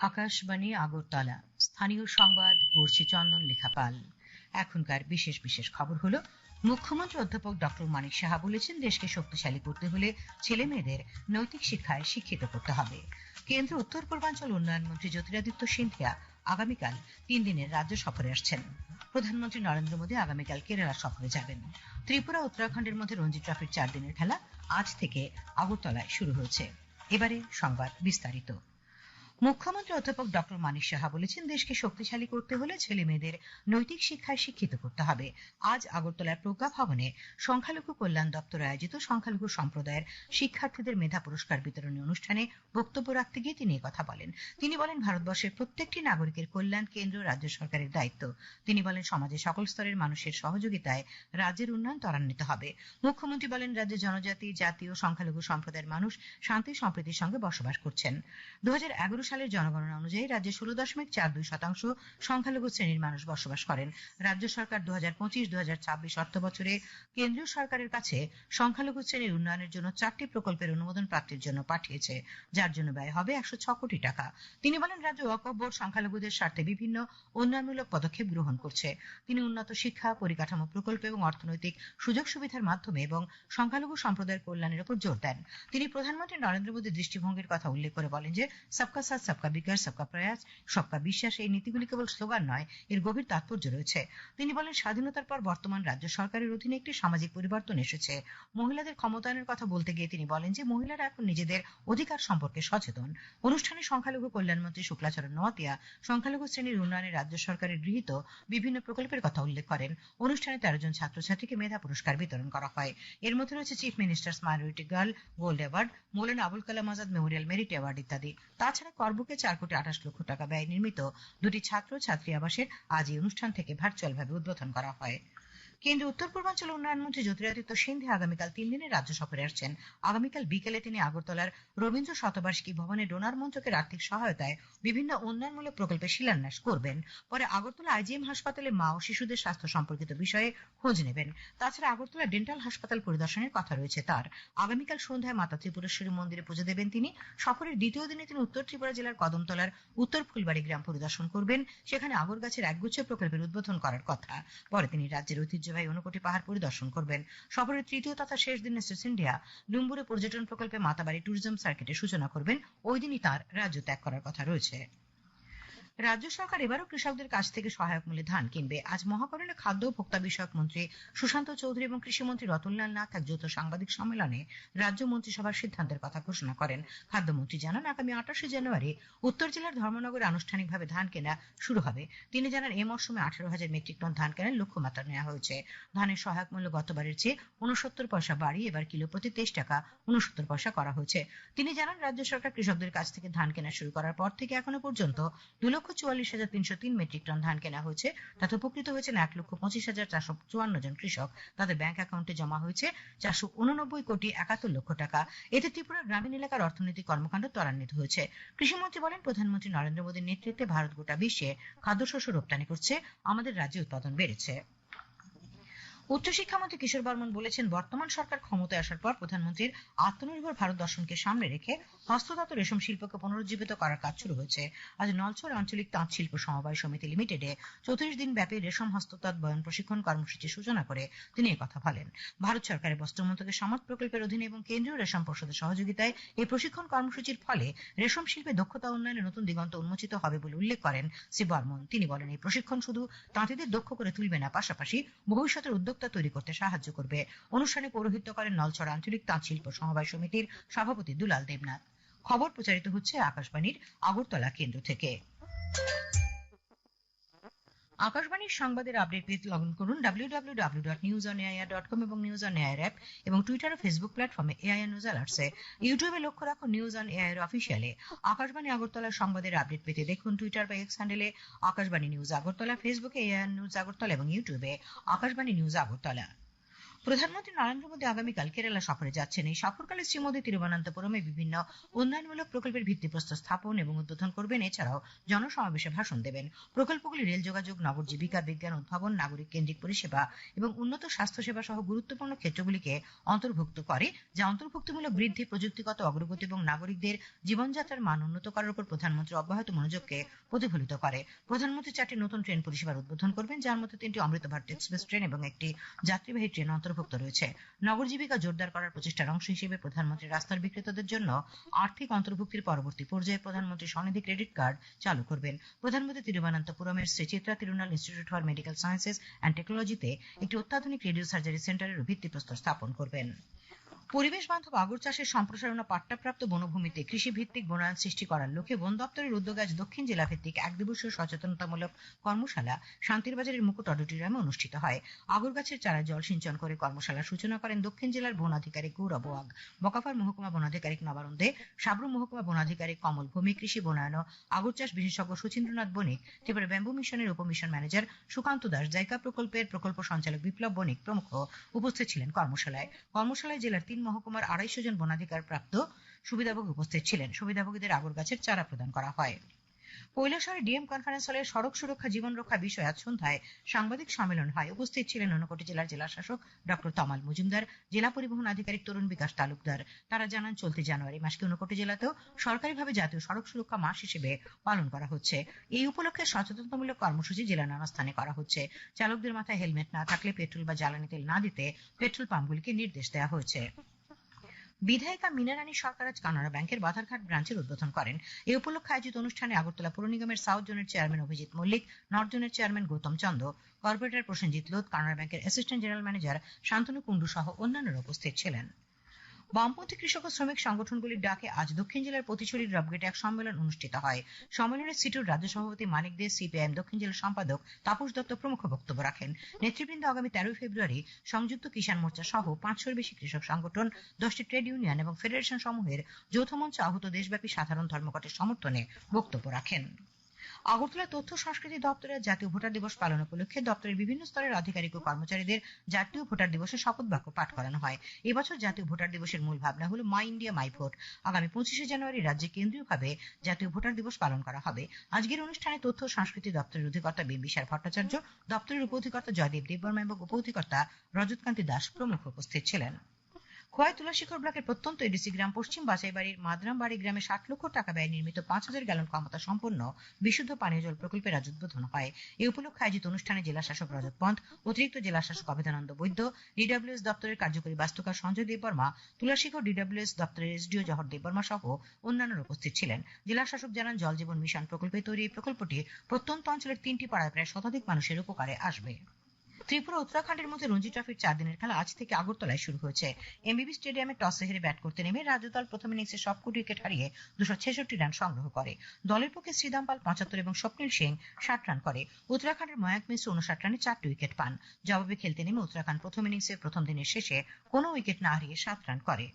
আকাশবাণী আগরতলা স্থানীয় সংবাদ পড়ছি চন্দন লেখাপাল। এখনকার বিশেষ বিশেষ খবর হলো, মুখ্যমন্ত্রী অধ্যাপক ডক্টর মানিক সাহা বলেছেন, দেশকে শক্তিশালী করতে হলে ছেলে মেয়েদের নৈতিক শিক্ষায় শিক্ষিত করতে হবে। কেন্দ্র উত্তর পূর্বাঞ্চল উন্নয়ন মন্ত্রী জ্যোতিরাদিত্য সিন্ধিয়া আগামীকাল 3 দিনের রাজ্য সফরে আসছেন। প্রধানমন্ত্রী নরেন্দ্র মোদী আগামীকাল কেরালা সফরে যাবেন। ত্রিপুরা উত্তরাখণ্ডের মধ্যে রঞ্জি ট্রফির 4 দিনের খেলা আজ থেকে আগরতলায় শুরু হয়েছে। এবারে সংবাদ বিস্তারিত। মুখ্যমন্ত্রী অধ্যাপক ডক্টর মানিক সাহা বলেছেন, দেশকে শক্তিশালী করতে হলে ছেলে মেয়েদের নৈতিক শিক্ষায় শিক্ষিত করতে হবে। আজ আগরতলার প্রজ্ঞা ভবনে সংখ্যালঘু কল্যাণ দপ্তর আয়োজিত সংখ্যালঘু সম্প্রদায়ের শিক্ষার্থীদের মেধা পুরস্কার বিতরণী অনুষ্ঠানে বক্তব্য রাখতে গিয়ে তিনি কথা বলেন। তিনি বলেন, ভারতবর্ষের প্রত্যেকটি নাগরিকের কল্যাণ কেন্দ্র রাজ্য সরকারের দায়িত্ব। তিনি বলেন, সমাজের সকল স্তরের মানুষের সহযোগিতায় রাজ্যের উন্নয়ন ত্বরান্বিত হবে। মুখ্যমন্ত্রী বলেন, রাজ্যে জনজাতি, জাতি ও সংখ্যালঘু সম্প্রদায়ের মানুষ শান্তি সম্প্রীতির সঙ্গে বসবাস করছেন। 2011 সালের জনগণনা অনুযায়ী রাজ্যে 16.42% সংখ্যালঘু শ্রেণীর মানুষ বসবাস করেন। রাজ্য সরকার 2025-2026 অর্থ বছরে কেন্দ্রীয় সরকারের কাছে সংখ্যালঘু শ্রেণীর উন্নয়নের জন্য 4টি প্রকল্পের অনুমোদন প্রাপ্তির জন্য পাঠিয়েছে, যার জন্য ব্যয় হবে 106 কোটি টাকা। তিনি বলেন, রাজ্য ওয়াকফ বোর্ড সংখ্যালঘুদের স্বার্থে বিভিন্ন উন্নয়নমূলক পদক্ষেপ গ্রহণ করছে। তিনি উন্নত শিক্ষা, পরিকাঠামো প্রকল্প এবং অর্থনৈতিক সুযোগ সুবিধার মাধ্যমে এবং সংখ্যালঘু সম্প্রদায়ের কল্যাণের উপর জোর দেন। তিনি প্রধানমন্ত্রী নরেন্দ্র মোদীর দৃষ্টিভঙ্গির কথা উল্লেখ করে বলেন যে, সবকা সাথ সবকা বিকাশ সবকা প্রয়াস সবকা বিশ্বাস এই নীতিগুলি কেবল স্লোগান নয়, এর গভীর তাৎপর্য রয়েছে। তিনি বলেন, স্বাধীনতার পর বর্তমান রাজ্য সরকারের অধীনে একটি সামাজিক পরিবর্তন এসেছে। মহিলাদের ক্ষমতায়নের কথা বলতে গিয়ে তিনি বলেন যে, মহিলারা এখন নিজেদের অধিকার সম্পর্কে সচেতন। অনুষ্ঠানে সংখ্যালঘু কল্যাণমন্ত্রী শুক্লাচরণ নোয়াতিয়া সংখ্যালঘু শ্রেণীর উন্নয়নে রাজ্য সরকারের গৃহীত বিভিন্ন প্রকল্পের কথা উল্লেখ করেন। অনুষ্ঠানে 13 জন ছাত্রছাত্রীকে মেধা পুরস্কার বিতরণ করা হয়। এর মধ্যে রয়েছে chief minister's minority girl gold award, Maulana Abul Kalam Azad memorial merit award ইত্যাদি। তাছাড়া করবুকে 4.28 কোটি টাকা ব্যয় নির্মিত 2টি ছাত্র ছাত্রী আবাসের আজ এই অনুষ্ঠান থেকে ভার্চুয়ালভাবে উদ্বোধন করা হয়। কেন্দ্রীয় উত্তর পূর্বাঞ্চল উন্নয়ন মন্ত্রী জ্যোতিরাদিত্য সিন্ধিয়া আগামীকাল 3 দিনের রাজ্য সফরে আসছেন। আগামীকাল বিকেলে তিনি আগরতলার রবীন্দ্র শতবার্ষিকী ভবনে ডোনার মঞ্চকের আর্থিক সহায়তায় বিভিন্ন উন্নয়নমূলক প্রকল্পের শিলান্যাস করবেন। পরে আগরতলা আইজিএম হাসপাতালে মা ও শিশুদের স্বাস্থ্য সম্পর্কিত বিষয়ে খোঁজ নেবেন। তাছাড়া আগরতলা ডেন্টাল হাসপাতাল পরিদর্শনের কথা রয়েছে তার। আগামীকাল সন্ধ্যায় মাতা ত্রিপুরেশ্বরী মন্দিরে পুজো দেবেন তিনি। সফরের দ্বিতীয় দিনে তিনি উত্তর ত্রিপুরা জেলার কদমতলার উত্তর ফুলবাড়ি গ্রাম পরিদর্শন করবেন। সেখানে আগরগাছের একগুচ্ছ প্রকল্পের উদ্বোধন করার কথা। পরে তিনি রাজ্যের ঐতিহ্যবাহী ঊনকোটি পাহাড় পরিদর্শন করবেন। সফরের তৃতীয় তথা শেষ দিনে শ্রী সিন্ধিয়া ডুম্বুরে পর্যটন প্রকল্পে মাতাবাড়ি ট্যুরিজম সার্কিটের সূচনা করবেন। ওই দিনই তার রাজ্য ত্যাগ করার কথা রয়েছে। রাজ্য সরকার এবারও কৃষকদের কাছ থেকে সহায়ক মূল্যে ধান কিনবে। আজ মহাকরণে খাদ্য ও ভোক্তা বিষয়ক মন্ত্রী সুশান্ত চৌধুরী এবং কৃষিমন্ত্রী রতনলাল নাথ এক যৌথ সাংবাদিক সম্মেলনে রাজ্য মন্ত্রিসভার সিদ্ধান্তের কথা ঘোষণা করেন। খাদ্যমন্ত্রী জানান, আগামী 28 জানুয়ারি উত্তর জেলার ধর্মনগরে আনুষ্ঠানিকভাবে ধান কেনা শুরু হবে। তিনি জানান, এই মরশুমে 18,000 মেট্রিক টন ধান কেনার লক্ষ্যমাত্রা নেওয়া হয়েছে। ধানের সহায়ক মূল্য গতবারের চেয়ে 69 পয়সা বাড়িয়ে এবার কিলো প্রতি 23 টাকা 69 পয়সা করা হয়েছে। তিনি জানান, রাজ্য সরকার কৃষকদের কাছ থেকে ধান কেনা শুরু করার পর থেকে এখনো পর্যন্ত 2,44,303 মেট্রিক টন ধান কেনা হয়েছে। তাতে উপকৃত হয়েছেন 1,25,454 জন কৃষক। তাদের ব্যাংক অ্যাকাউন্টে জমা হয়েছে 489,71,00,000 টাকা। এতে ত্রিপুরা গ্রামীণ এলাকার অর্থনৈতিক কর্মকাণ্ড ত্বরান্বিত হয়েছে। কৃষিমন্ত্রী বলেন, প্রধানমন্ত্রী নরেন্দ্র মোদীর নেতৃত্বে ভারত গোটা বিশ্বে খাদ্যশস্য রপ্তানি করছে, আমাদের রাজ্যে উৎপাদন বেড়েছে। উচ্চশিক্ষামন্ত্রী কিশোর বর্মন বলেছেন, বর্তমান সরকার ক্ষমতায় আসার পর প্রধানমন্ত্রীর আত্মনির্ভর ভারত দর্শনকে সামনে রেখে হস্ততাঁত রেশম শিল্পকে পুনরুজ্জীবিত করার কাজ শুরু হয়েছে। আজ নলছড় আঞ্চলিক তাঁত শিল্প সমবায় সমিতি লিমিটেডে 34 দিন ব্যাপী রেশম হস্ততাঁত বয়ন প্রশিক্ষণ কর্মসূচির সূচনা করে তিনি কথা বলেন। ভারত সরকারের বস্ত্র মন্ত্রকের সমাজ প্রকল্পের অধীনে এবং কেন্দ্রীয় রেশম পর্ষদের সহযোগিতায় এই প্রশিক্ষণ কর্মসূচির ফলে রেশম শিল্পে দক্ষতা উন্নয়নে নতুন দিগন্ত উন্মোচিত হবে বলে উল্লেখ করেন শ্রী বর্মন। তিনি বলেন, এই প্রশিক্ষণ শুধু তাঁতিদের দক্ষ করে তুলবে না, পাশাপাশি ভবিষ্যতের উদ্যোক্তা তৈরি করতে সাহায্য করবে। অনুষ্ঠানে পৌরোহিত্য করেন নলছড় আঞ্চলিক তাঁত শিল্প সমবায় সমিতির সভাপতি দুলাল দেবনাথ। খবর প্রচারিত হচ্ছে আকাশবাণীর আগরতলা কেন্দ্র থেকে। আকাশবাণীর সংবাদের আপডেট পেতে লগ ইন করুন www.newsonair.com এবং নিউজ অন এআইআর অ্যাপ এবং টুইটার ও ফেসবুক প্ল্যাটফর্মে এআইআর নিউজ অ্যালার্টসে। ইউটিউবে লক্ষ্য রাখুন নিউজ অন এআইআর অফিসিয়ালে। আকাশবাণী আগরতলার সংবাদের আপডেট পেতে দেখুন টুইটার বা এক্স হ্যান্ডেলে আকাশবাণী নিউজ আগরতলা, ফেসবুকে এআইআর নিউজ আগরতলা এবং ইউটিউবে আকাশবাণী নিউজ আগরতলা। প্রধানমন্ত্রী নরেন্দ্র মোদী আগামীকাল কেরালা সফরে যাচ্ছেন। এই সফরকালে শ্রী মোদী তিরুবনন্তপুরমে বিভিন্ন উন্নয়নমূলক প্রকল্পের ভিত্তিপ্রস্তর স্থাপন এবং উদ্বোধন করবেন। এছাড়াও জনসমাবেশে ভাষণ দেবেন। প্রকল্পগুলি রেল যোগাযোগ, নগর জীবিকা, বিজ্ঞান উদ্ভাবন, নাগরিক কেন্দ্রিক পরিষেবা এবং উন্নত স্বাস্থ্যসেবা সহ গুরুত্বপূর্ণ ক্ষেত্রগুলিকে অন্তর্ভুক্ত করে, যা অন্তর্ভুক্তিমূলক বৃদ্ধি, প্রযুক্তিগত অগ্রগতি এবং নাগরিকদের জীবনযাত্রার মান উন্নত করার উপর প্রধানমন্ত্রীর অব্যাহত মনোযোগকে প্রতিফলিত করে। প্রধানমন্ত্রী 4টি নতুন ট্রেন পরিষেবার উদ্বোধন করবেন, যার মধ্যে 3টি অমৃত ভারত এক্সপ্রেস ট্রেন এবং একটি যাত্রীবাহী ট্রেন অন্তর্ভুক্ত রয়েছে। নগর জীবিকা জোরদার করার প্রচেষ্টার অংশ হিসেবে প্রধানমন্ত্রী রাস্তার বিক্রেতাদের জন্য আর্থিক অন্তর্ভুক্তির পরবর্তী পর্যায়ে প্রধানমন্ত্রী স্বনিধি ক্রেডিট কার্ড চালু করবেন। প্রধানমন্ত্রী তিরুবনন্তপুরমের Shri Chitra Tirunal institute for medical sciences and টেকনোলজিতে একটি অত্যাধুনিক রেডিও সার্জারি সেন্টারের ভিত্তিপ্রস্তর স্থাপন করবেন। পরিবেশ বান্ধব আগর চাষের সম্প্রসারণ ও পাট্টাপ্রাপ্ত বনভূমিতে কৃষিভিত্তিক বনায়ন সৃষ্টি করার লক্ষ্যে বন দপ্তরের উদ্যোগে আজ দক্ষিণ জেলা ভিত্তিক 1 দিবসীয় সচেতনতামূলক কর্মশালা শান্তির বাজারের মুকুট অডিটোরিয়ামে অনুষ্ঠিত হয়। আগর গাছের চারায় জল সিঞ্চন করে কর্মশালার সূচনা করেন দক্ষিণ জেলার বন আধিকারিক গৌরব ওয়াগ, বকাফার মহকুমা বন আধিকারিক নবারুণ দে, সাবরুম মহকুমা বন আধিকারিক কমল ভূমি, কৃষি বনায়ন ও আগর চাষ বিশেষজ্ঞ সুচিন্দ্রনাথ বণিক, ত্রিপুরা ব্যাম্বু মিশনের উপমিশন ম্যানেজার সুকান্ত দাস, জাইকা প্রকল্পের প্রকল্প সঞ্চালক বিপ্লব বণিক প্রমুখ উপস্থিত ছিলেন। কর্মশালায় জেলার 3 মহকুমার 250 জন বনাধিকার প্রাপ্ত সুবিধাভোগী উপস্থিত ছিলেন। সুবিধাভোগীদের আগর গাছের চারা প্রদান করা হয়। কৈলাসহরে ডিএম কনফারেন্স হলে সড়ক সুরক্ষা জীবন রক্ষা বিষয়ে আজ সন্ধ্যায় সাংবাদিক সম্মেলন হয়। উপস্থিত ছিলেন ঊনকোটি জেলার জেলা শাসক ডক্টর তমাল মজুমদার, জেলা পরিবহন আধিকারিক তরুণ বিকাশ তালুকদার। তারা জানান, চলতি জানুয়ারি মাসকে ঊনকোটি জেলাতেও সরকারিভাবে জাতীয় সড়ক সুরক্ষা মাস হিসেবে পালন করা হচ্ছে। এই উপলক্ষে সচেতনতামূলক কর্মসূচি জেলার নানা স্থানে করা হচ্ছে। চালকদের মাথায় হেলমেট না থাকলে পেট্রোল বা জ্বালানি তেল না দিতে পেট্রোল পাম্পগুলিকে নির্দেশ দেওয়া হয়েছে। বিধায়িকা মীনা রানী সরকার আজ কানাড়া ব্যাংকের বাধারঘাট ব্রাঞ্চের উদ্বোধন করেন। এই উপলক্ষে আয়োজিত অনুষ্ঠানে আগরতলা পৌর নিগমের সাউথ জোনের চেয়ারম্যান অভিজিৎ মল্লিক, নর্থ জোনের চেয়ারম্যান গৌতম চন্দ, কর্পোরেটর প্রসেনজিৎ লোধ, কানাড়া ব্যাংকের assistant general manager Shantanu Kundu সহ অন্যান্যরা উপস্থিত ছিলেন। বামপন্থী কৃষক ও শ্রমিক সংগঠনগুলির ডাকে আজ দক্ষিণ জেলার পতিছড়ির রবগেটে এক সম্মেলন অনুষ্ঠিত হয়। সম্মেলনে সিটুর রাজ্য সভাপতি মানিক দে, সিপিআইএম দক্ষিণ জেলা সম্পাদক তাপস দত্ত প্রমুখ বক্তব্য রাখেন। নেতৃবৃন্দ আগামী 13 ফেব্রুয়ারি সংযুক্ত কিষাণ মোর্চা সহ 500-এর বেশি কৃষক সংগঠন, 10টি ট্রেড ইউনিয়ন এবং ফেডারেশন সমূহের যৌথ মঞ্চে আহত দেশব্যাপী সাধারণ ধর্মঘটের সমর্থনে বক্তব্য রাখেন। আগরতলা তথ্য সংস্কৃতি দপ্তরের জাতীয় ভোটার দিবস পালন উপলক্ষে দপ্তরের বিভিন্ন স্তরের আধিকারিক ও কর্মচারীদের জাতীয় ভোটার দিবসের শপথ বাক্য পাঠ করানো হয়। এবছর জাতীয় ভোটার দিবসের মূল ভাবনা হল মাই ইন্ডিয়া মাই ভোট। আগামী 25শে জানুয়ারি রাজ্যে কেন্দ্রীয়ভাবে জাতীয় ভোটার দিবস পালন করা হবে। আজকের অনুষ্ঠানে তথ্য ও সংস্কৃতি দপ্তরের অধিকর্তা বিম্বিসার ভট্টাচার্য, দপ্তরের উপ অধিকর্তা জয়দেব দেববর্মা এবং উপ অধিকর্তা রজতকান্তি দাস প্রমুখ উপস্থিত ছিলেন। খোয়াই তুলাশিখর ব্লকের প্রত্যন্ত এডিসি গ্রাম পশ্চিম বাছাইবাড়ির মাদরামবাড়ি গ্রামে 60 লক্ষ টাকা ব্যয় নির্মিত 5000 গ্যালন ক্ষমতা সম্পন্ন বিশুদ্ধ পানীয় জল প্রকল্পের আজ উদ্বোধন হয়। এই উপলক্ষে আয়োজিত অনুষ্ঠানে জেলা শাসক রজত পন্থ, অতিরিক্ত জেলা শাসক অভেদানন্দ বৈদ্য, ডিডব্লিউএস দপ্তরের কার্যকরী বাস্তুকার সঞ্জয় দেববর্মা, তুলাশিখর ডিডব্লিউএস দপ্তরের এসডিও জহর দেববর্মা সহ অন্যান্যরা উপস্থিত ছিলেন। জেলা শাসক জানান, জল জীবন মিশন প্রকল্পে তৈরি এই প্রকল্পটি প্রত্যন্ত অঞ্চলের 3টি পাড়ায় প্রায় শতাধিক মানুষের উপকারে আসবে। ত্রিপুরা উত্তরাখণ্ডের মধ্যে রঞ্জি ট্রফির 4 দিনের খেলা আজ থেকে আগরতলায় শুরু হয়েছে। এমবিবি স্টেডিয়ামে টসে হেরে ব্যাট করতে নেমে রাজ্য দল প্রথম ইনিংসে সবকটি উইকেট হারিয়ে 266 রান সংগ্রহ করে। দলের পক্ষে শ্রীদাম পাল 75 এবং স্বপ্নিল সিং 60 রান করে। উত্তরাখণ্ডের ময়াঙ্ক মিশ্র 59 রানে 4টি উইকেট পান। জবাবে খেলতে নেমে উত্তরাখণ্ড প্রথম ইনিংসে প্রথম দিনের শেষে কোনো উইকেট না হারিয়ে 7 রান করে।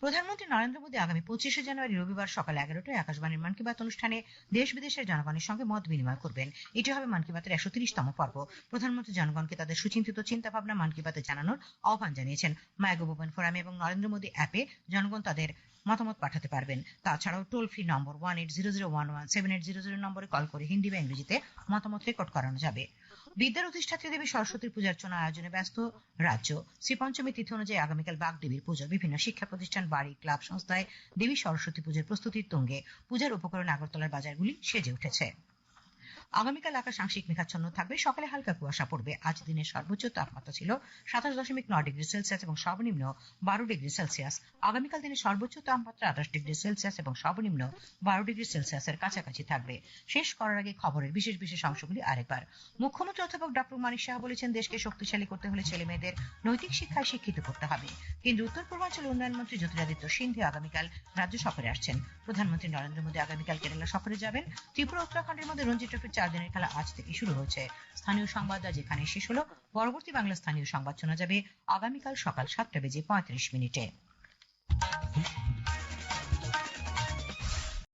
প্রধানমন্ত্রী নরেন্দ্র মোদী আগামী 25শে জানুয়ারি রবিবার সকাল 11টায় আকাশবাণীর মন কি বাত অনুষ্ঠানে দেশ বিদেশের জনগণের সঙ্গে মত বিনিময় করবেন। এটি হবে মন কি বাতের 130তম পর্ব। প্রধানমন্ত্রী জনগণকে তাদের সুচিন্তিত চিন্তাভাবনা মন কি বাতে জানানোর আহ্বান জানিয়েছেন। মাইগভ ওপেন ফোরামে এবং নরেন্দ্র মোদী অ্যাপে জনগণ তাদের মতামত পাঠাতে পারবেন। তাছাড়াও টোল ফ্রি নম্বর 1800117800 নম্বরে কল করে হিন্দি বা ইংরেজিতে মতামত রেকর্ড করানো যাবে। বিদ্যার অধিষ্ঠাত্রী দেবী সরস্বতীর পূজার জন্য আয়োজনে ব্যস্ত রাজ্য। শ্রীপঞ্চমী তিথি অনুযায়ী আগামীকাল বাগদেবীর পুজো। বিভিন্ন শিক্ষা প্রতিষ্ঠান, বাড়ি, ক্লাব সংস্থায় দেবী সরস্বতী পুজোর প্রস্তুতির তুঙ্গে। পূজার উপকরণ আগরতলার বাজারগুলি সেজে উঠেছে। আগামীকাল আকাশ আংশিক মেঘাচ্ছন্ন থাকবে। সকালে হালকা কুয়াশা পড়বে। আজ দিনের সর্বোচ্চ তাপমাত্রা ছিল 27.9 ডিগ্রি সেলসিয়াস এবং সর্বনিম্ন 12 ডিগ্রি সেলসিয়াস। আগামীকাল দিনের সর্বোচ্চ তাপমাত্রা 28 ডিগ্রি সেলসিয়াস এবং সর্বনিম্ন 12 ডিগ্রি সেলসিয়াসের কাছাকাছি থাকবে। শেষ করার আগে খবরের বিশেষ বিশেষ অংশগুলি আরেকবার। মুখ্যমন্ত্রী অধ্যাপক ডক্টর মানিক সাহা বলেছেন, দেশকে শক্তিশালী করতে হলে ছেলে মেয়েদের নৈতিক শিক্ষায় শিক্ষিত করতে হবে। কেন্দ্রীয় উত্তর পূর্বাঞ্চল উন্নয়ন মন্ত্রী জ্যোতিরাদিত্য সিন্ধিয়া আগামীকাল রাজ্য সফরে আসছেন। প্রধানমন্ত্রী নরেন্দ্র মোদী আগামীকাল কেরালা সফরে যাবেন। ত্রিপুরা উত্তরাখণ্ডের মধ্যে রঞ্জি ট্রফির 4 দিনের খেলা আজ থেকে শুরু হয়েছে। স্থানীয় সংবাদ আজ এখানে শেষ হলো। পরবর্তী বাংলা স্থানীয় সংবাদ শোনা যাবে আগামীকাল সকাল 7:35 মিনিটে।